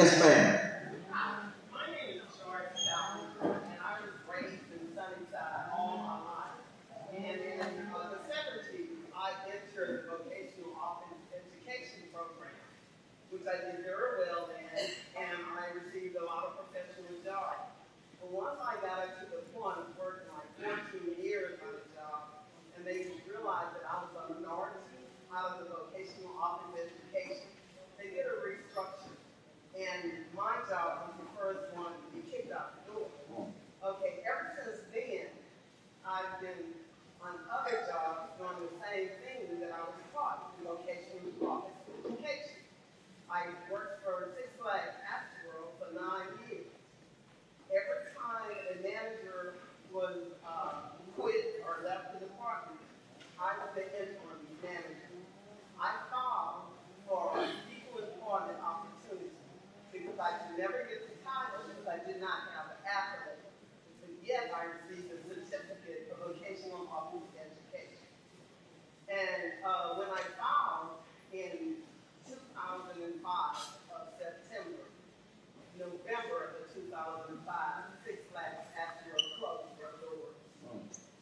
Yes, ma'am. My name is Sylvester, and I was raised in Sunnyside all my life. And in the 70s, I entered the vocational office education program, which I did very well in, and I received a lot of professional jobs. But once I got up to the point of working like 14 years on a job, and they realized that I was a minority out of the vocational office education, they did a restructure. And my job was the first one to be kicked out the door. Okay, ever since then, I've been on other jobs doing the same thing that I was taught in vocational office education. I worked for Six Flags World for 9 years. Every time a manager was quit or left the department, I was the interim manager. I filed for equal employment opportunity because I could never get the title because I did not have the accolade. But yet I received a certificate for vocational office education. And when I filed in 2005 of September, November of the 2005, Six Flags World closed their doors.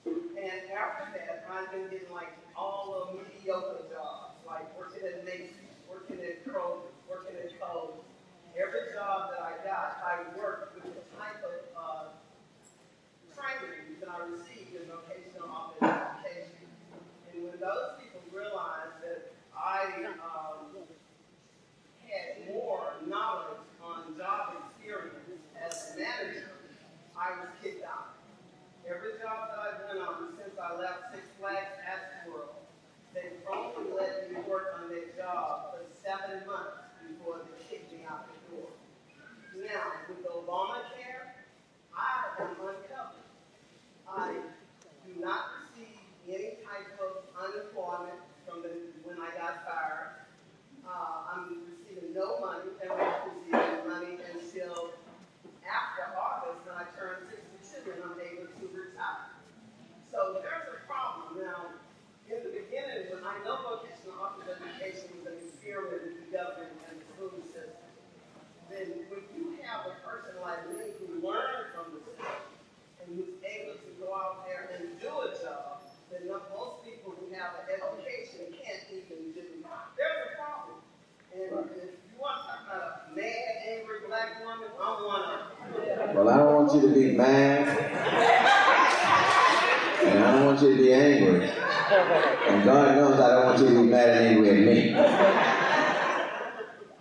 And after that, I've been getting like all the mediocre jobs, like working at Macy's, working at Kroger, working at Kohl's. Every job that I got, I worked with the type of training that I received in vocational office education. And when those people realized that I had more knowledge on job experience as a manager, I was kicked out. Every job that I've been on since I left Six Flags World, they've only let me work on their job for 7 months before they kicked me out the door. Now, with Obamacare, I am uncovered. I do not receive any type of unemployment from when I got fired. I'm receiving no money, and I'm not receiving money until after August when I turn 62 and I'm able to retire. So there's a problem. Now, in the beginning, when I know vocational office education was an experiment with the government and the school system, then when you have a person like me who learned from the system and who's able to go out there and do a job that most people who have an education can't even do, there's a problem. And if you want to talk about a mad, angry black woman, I'm one of them. Well, I don't want you to be mad, and I don't want you to be angry. And God knows I don't want you to be mad and angry at me.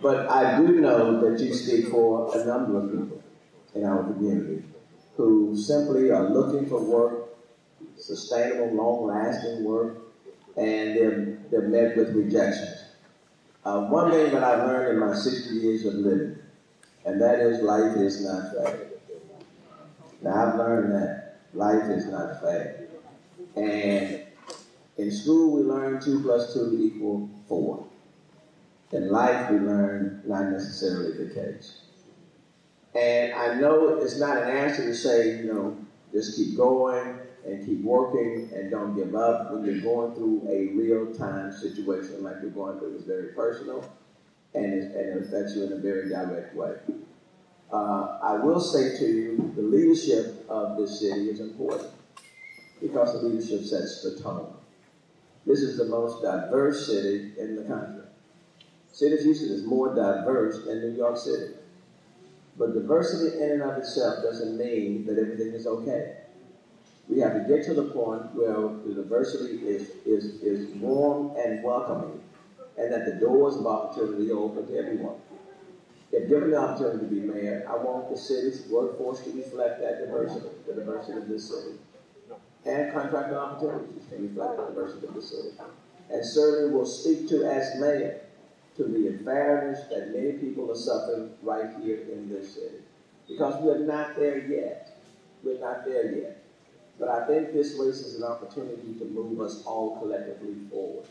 But I do know that you speak for a number of people in our community who simply are looking for work, sustainable, long-lasting work, and they're met with rejection. One thing that I've learned in my 60 years of living, and that is life is not fair. Now, I've learned that life is not fair. And in school, we learn 2 plus 2 equal 4. In life, we learn not necessarily the case. And I know it's not an answer to say, just keep going and keep working and don't give up when you're going through a real-time situation like you're going through. It's very personal and it affects you in a very direct way. I will say to you, the leadership of this city is important because the leadership sets the tone. This is the most diverse city in the country. City of Houston is more diverse than New York City. But diversity in and of itself doesn't mean that everything is okay. We have to get to the point where the diversity is warm and welcoming, and that the doors of opportunity are open to everyone. If given the opportunity to be mayor, I want the city's workforce to reflect that diversity, the diversity of this city. And contracting opportunities to reflect the diversity of the city. And certainly will speak to, as mayor, to the unfairness that many people are suffering right here in this city. Because we're not there yet. We're not there yet. But I think this race is an opportunity to move us all collectively forward.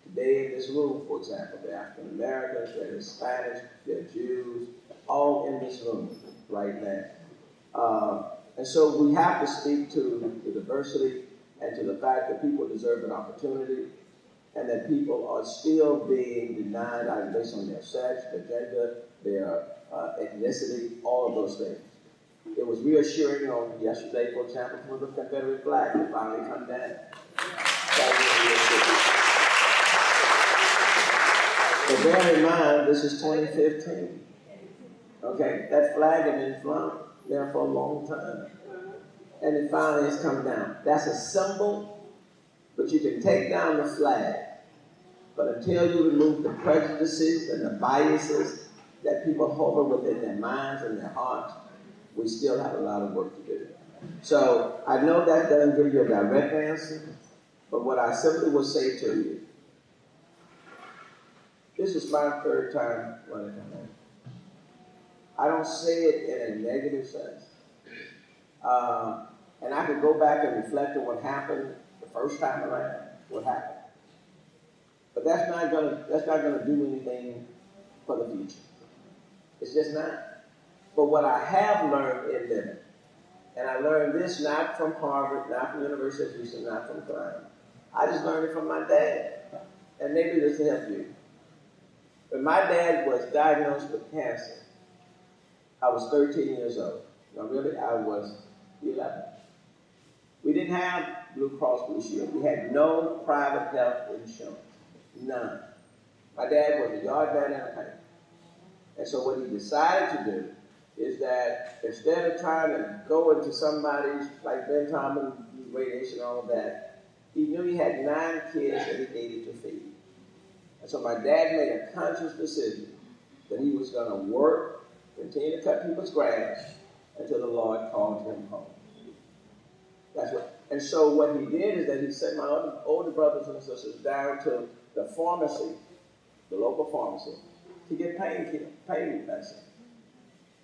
Today in this room, for example, there are African Americans, there are Hispanics, there are Jews, all in this room right now. And so we have to speak to the diversity and to the fact that people deserve an opportunity and that people are still being denied either based on their sex, their gender, their ethnicity, all of those things. It was reassuring on yesterday, for example, for the Confederate flag to finally come down. That was reassuring. But bear in mind, this is 2015. Okay, that flag had been flown there for a long time. And it finally has come down. That's a symbol, but you can take down the flag. But until you remove the prejudices and the biases that people hold within their minds and their hearts, we still have a lot of work to do. So I know that doesn't give you a direct answer, but what I simply will say to you, this is my third time running a campaign. I don't say it in a negative sense. And I could go back and reflect on what happened the first time around, what happened. But that's not gonna do anything for the future. It's just not. But what I have learned in living, and I learned this not from Harvard, not from the University of Houston, not from Klein. I just learned it from my dad. And maybe this will help you. When my dad was diagnosed with cancer, I was 13 years old. Now really, I was 11. We didn't have Blue Cross Blue Shield. We had no private health insurance. None. My dad was a yard man and a painter. And so what he decided to do is that instead of trying to go into somebody's, like Ben Thomas, radiation, all of that, he knew he had 9 kids that he needed to feed. And so my dad made a conscious decision that he was going to work, continue to cut people's grass until the Lord called him home. That's what. And so what he did is that he sent my older brothers and sisters down to the pharmacy, the local pharmacy, to get pain medicine.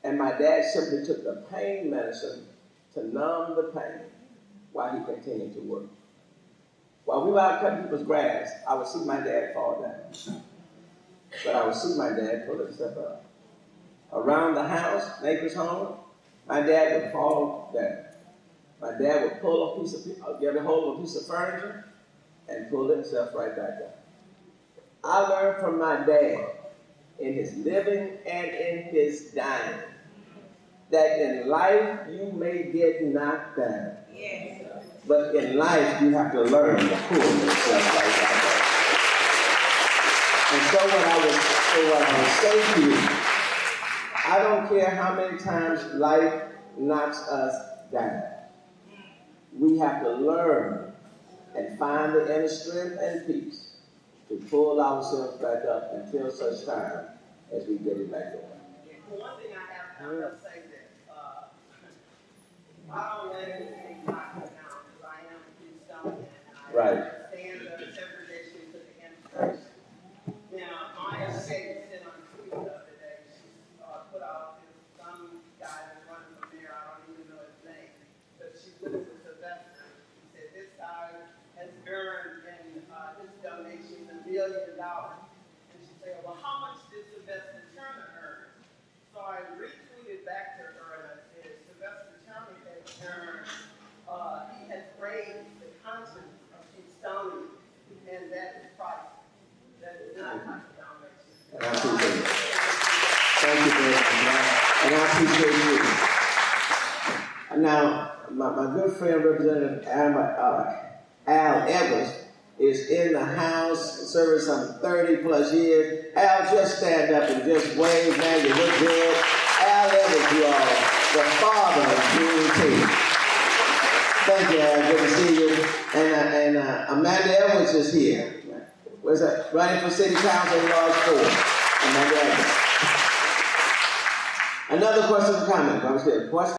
And my dad simply took the pain medicine to numb the pain while he continued to work. While we were out cutting people's grass, I would see my dad fall down. But I would see my dad pull himself up. Around the house, neighbor's home, my dad would fall down. My dad would pull get a hold of a piece of furniture and pull himself right back up. I learned from my dad in his living and in his dying that in life you may get knocked down. Yes. But in life you have to learn to pull yourself right back up. And so what I would say to you, I don't care how many times life knocks us down. We have to learn and find the inner strength and peace to pull ourselves back up until such time as we get it back on. One thing I'm going to say this. I don't let anything knock me down because I am a Houstonian and I understand the segregation to the integration. Now, my estate sent on Twitter the other day. She put out some guy that's running for mayor. I don't even know his name. But she put it to Sylvester. She said, this guy has earned in his donations $1 million. And she said, well, how much did Sylvester Turner earn? So I retweeted back to her and I said, Sylvester Turner has earned, he has raised the conscience of Houstonians, and that is priceless. That is not my donation. And I appreciate it. Thank you very much. And I appreciate you. Now, my good friend, Representative Al Evans, is in the House, serving some 30 plus years. Al, just stand up and just wave, man, you look good. Al Evans, you all, the father of Juneteenth. Thank you, Al, good to see you. And Amanda Evans is here. Where's that? Running for City Council in Large 4. Amanda Evans. Another question or comment? I was here. Question?